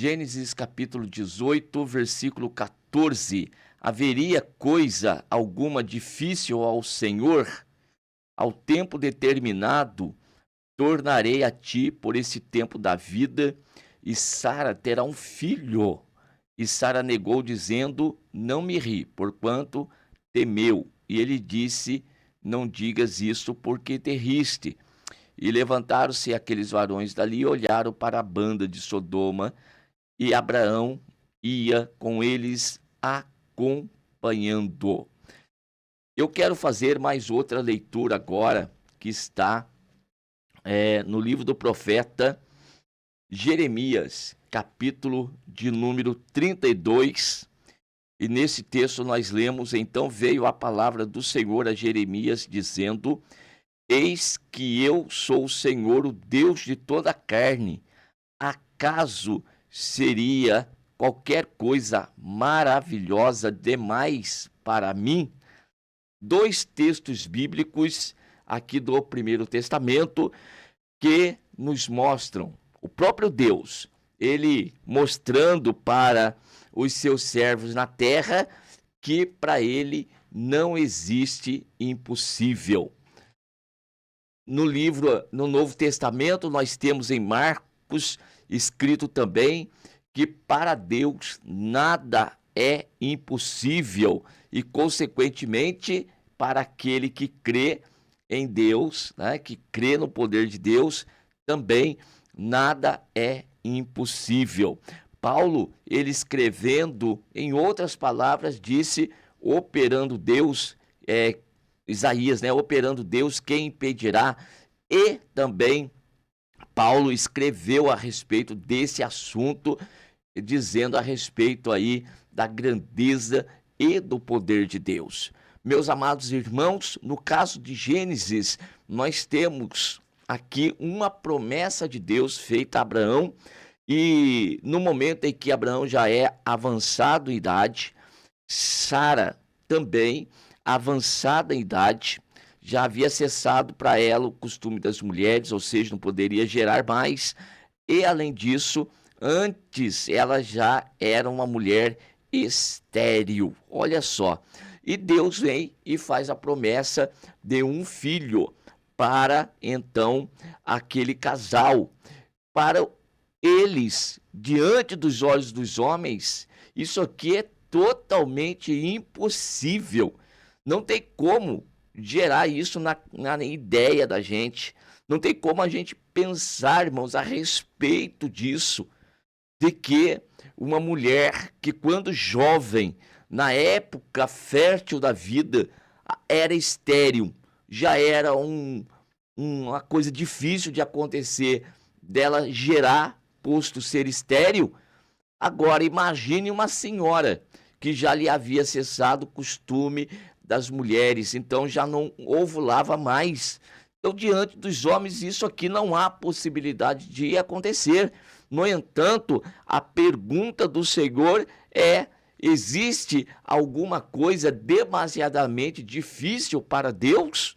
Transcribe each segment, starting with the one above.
Gênesis capítulo 18, versículo 14. Haveria coisa alguma difícil ao Senhor? Ao tempo determinado, tornarei a ti por esse tempo da vida, e Sara terá um filho. E Sara negou, dizendo: não me ri, porquanto temeu. E ele disse: não digas isso, porque te riste. E levantaram-se aqueles varões dali e olharam para a banda de Sodoma, e Abraão ia com eles acompanhando. Eu quero fazer mais outra leitura agora, que está no livro do profeta Jeremias, capítulo de número 32. E nesse texto nós lemos: então veio a palavra do Senhor a Jeremias, dizendo: eis que eu sou o Senhor, o Deus de toda a carne. Acaso seria qualquer coisa maravilhosa demais para mim? Dois textos bíblicos aqui do Primeiro Testamento que nos mostram o próprio Deus, ele mostrando para os seus servos na terra que para ele não existe impossível. No Novo Testamento, nós temos em Marcos escrito também que para Deus nada é impossível e, consequentemente, para aquele que crê em Deus, né, que crê no poder de Deus, também nada é impossível. Paulo, ele escrevendo, em outras palavras, disse: operando Deus, Isaías, né? Operando Deus, quem impedirá? E também Paulo escreveu a respeito desse assunto, dizendo a respeito aí da grandeza e do poder de Deus. Meus amados irmãos, no caso de Gênesis, nós temos aqui uma promessa de Deus feita a Abraão, e no momento em que Abraão já é avançado em idade, Sara também avançada em idade, já havia cessado para ela o costume das mulheres, ou seja, não poderia gerar mais, e além disso, antes ela já era uma mulher estéril. Olha só, e Deus vem e faz a promessa de um filho para então aquele casal, para eles, diante dos olhos dos homens, isso aqui é totalmente impossível. Não tem como gerar isso na ideia da gente. Não tem como a gente pensar, irmãos, a respeito disso, de que uma mulher que, quando jovem, na época fértil da vida, era estéril, já era uma coisa difícil de acontecer, dela gerar, posto ser estéril. Agora, imagine uma senhora que já lhe havia cessado o costume das mulheres, então já não ovulava mais. Então, diante dos homens, isso aqui não há possibilidade de acontecer. No entanto, a pergunta do Senhor é: existe alguma coisa demasiadamente difícil para Deus?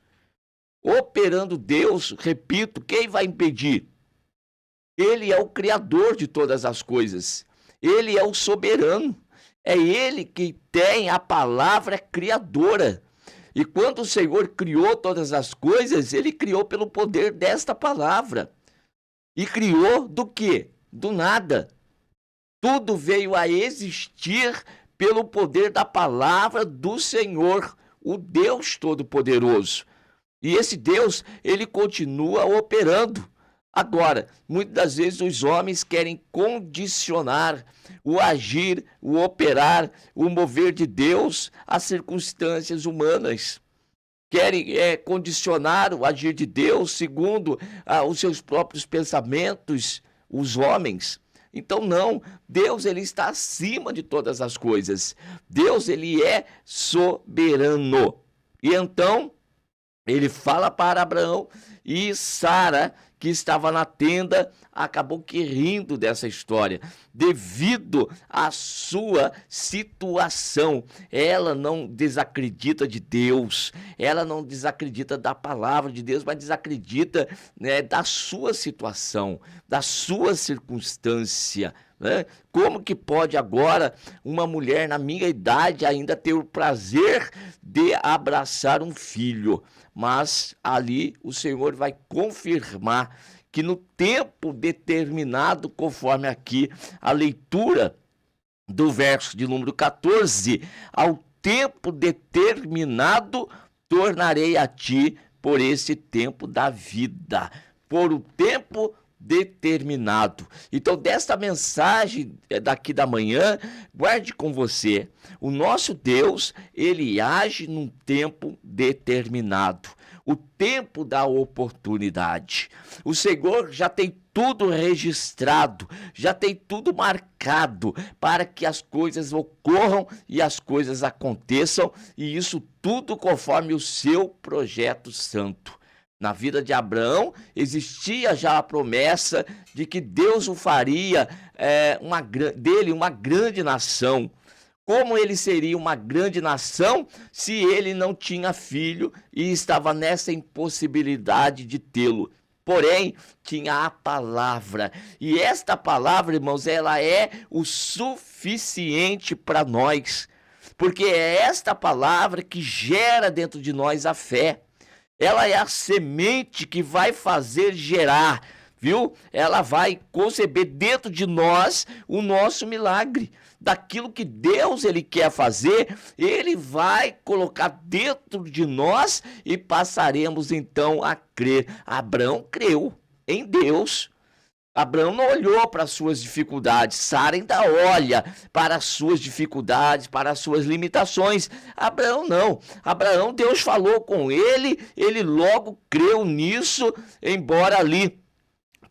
Operando Deus, repito, quem vai impedir? Ele é o Criador de todas as coisas. Ele é o soberano. É ele que tem a palavra criadora. E quando o Senhor criou todas as coisas, ele criou pelo poder desta palavra. E criou do quê? Do nada. Tudo veio a existir pelo poder da palavra do Senhor, o Deus Todo-Poderoso. E esse Deus, ele continua operando. Agora, muitas das vezes os homens querem condicionar o agir, o operar, o mover de Deus às circunstâncias humanas. Querem condicionar o agir de Deus segundo os seus próprios pensamentos, os homens. Então não, Deus, ele está acima de todas as coisas. Deus, ele é soberano. E então ele fala para Abraão, e Sara, que estava na tenda, acabou que rindo dessa história, devido à sua situação. Ela não desacredita de Deus, ela não desacredita da palavra de Deus, mas desacredita, né, da sua situação, da sua circunstância. né? Como que pode agora uma mulher na minha idade ainda ter o prazer de abraçar um filho? Mas ali o Senhor vai confirmar que no tempo determinado, conforme aqui a leitura do verso de número 14, ao tempo determinado tornarei a ti por esse tempo da vida, por o tempo determinado. Então, desta mensagem daqui da manhã, guarde com você. O nosso Deus, ele age num tempo determinado, o tempo da oportunidade. O Senhor já tem tudo registrado, já tem tudo marcado para que as coisas ocorram e as coisas aconteçam, e isso tudo conforme o seu projeto santo. Na vida de Abraão, existia já a promessa de que Deus o faria dele uma grande nação. Como ele seria uma grande nação se ele não tinha filho e estava nessa impossibilidade de tê-lo? Porém, tinha a palavra. E esta palavra, irmãos, ela é o suficiente para nós. Porque é esta palavra que gera dentro de nós a fé. Ela é a semente que vai fazer gerar, viu? Ela vai conceber dentro de nós o nosso milagre. Daquilo que Deus ele quer fazer, ele vai colocar dentro de nós e passaremos então a crer. Abraão creu em Deus. Abraão não olhou para as suas dificuldades, Sara ainda olha para as suas dificuldades, para as suas limitações. Abraão não. Abraão, Deus falou com ele, ele logo creu nisso, embora ali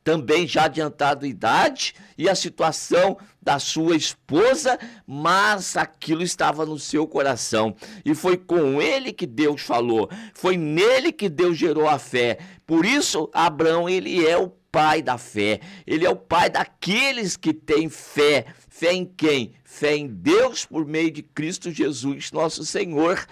também já adiantado idade e a situação da sua esposa, mas aquilo estava no seu coração. E foi com ele que Deus falou, foi nele que Deus gerou a fé. Por isso, Abraão, ele é o pai da fé, ele é o pai daqueles que têm fé. Fé em quem? Fé em Deus por meio de Cristo Jesus, nosso Senhor.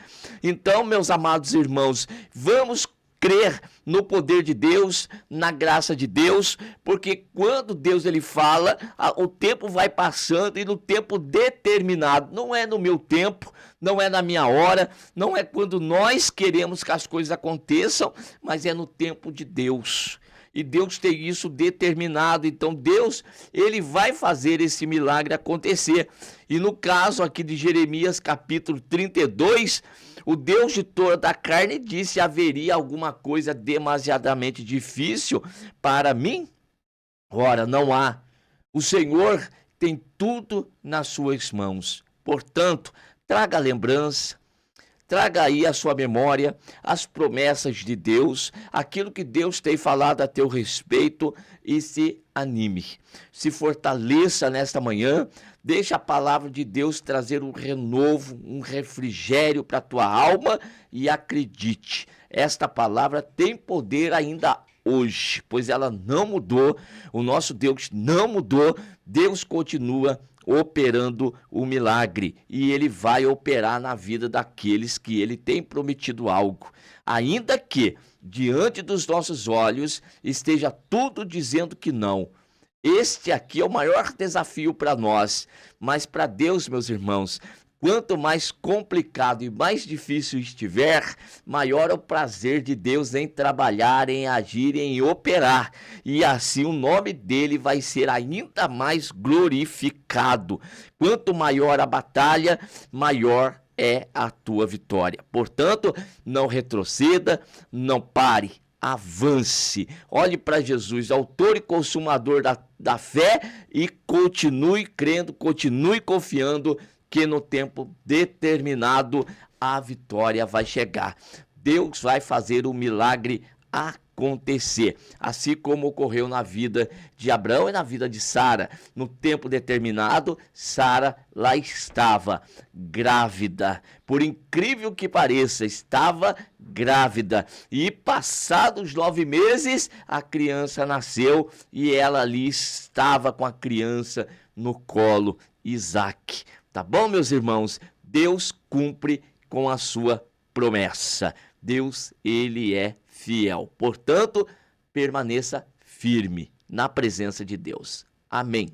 Então, meus amados irmãos, vamos crer no poder de Deus, na graça de Deus, porque quando Deus ele fala, o tempo vai passando e no tempo determinado, não é no meu tempo, não é na minha hora, não é quando nós queremos que as coisas aconteçam, mas é no tempo de Deus. E Deus tem isso determinado, então Deus, ele vai fazer esse milagre acontecer. E no caso aqui de Jeremias capítulo 32, o Deus de toda a carne disse: haveria alguma coisa demasiadamente difícil para mim? Ora, não há. O Senhor tem tudo nas suas mãos. Portanto, traga lembrança, traga aí à sua memória as promessas de Deus, aquilo que Deus tem falado a teu respeito e se anime. Se fortaleça nesta manhã, deixa a palavra de Deus trazer um renovo, um refrigério para a tua alma e acredite, esta palavra tem poder ainda hoje, pois ela não mudou, o nosso Deus não mudou, Deus continua operando o milagre e ele vai operar na vida daqueles que ele tem prometido algo, ainda que diante dos nossos olhos esteja tudo dizendo que não. Este aqui é o maior desafio para nós, mas para Deus, meus irmãos, quanto mais complicado e mais difícil estiver, maior é o prazer de Deus em trabalhar, em agir, em operar. E assim o nome dele vai ser ainda mais glorificado. Quanto maior a batalha, maior é a tua vitória. Portanto, não retroceda, não pare. Avance, olhe para Jesus, autor e consumador da fé, e continue crendo, continue confiando que no tempo determinado a vitória vai chegar. Deus vai fazer o milagre acontecer, assim como ocorreu na vida de Abraão e na vida de Sara. No tempo determinado, Sara lá estava grávida. Por incrível que pareça, estava grávida. E passados 9 meses, a criança nasceu e ela ali estava com a criança no colo, Isaque. Tá bom, meus irmãos? Deus cumpre com a sua promessa. Deus, ele é fiel. Portanto, permaneça firme na presença de Deus. Amém.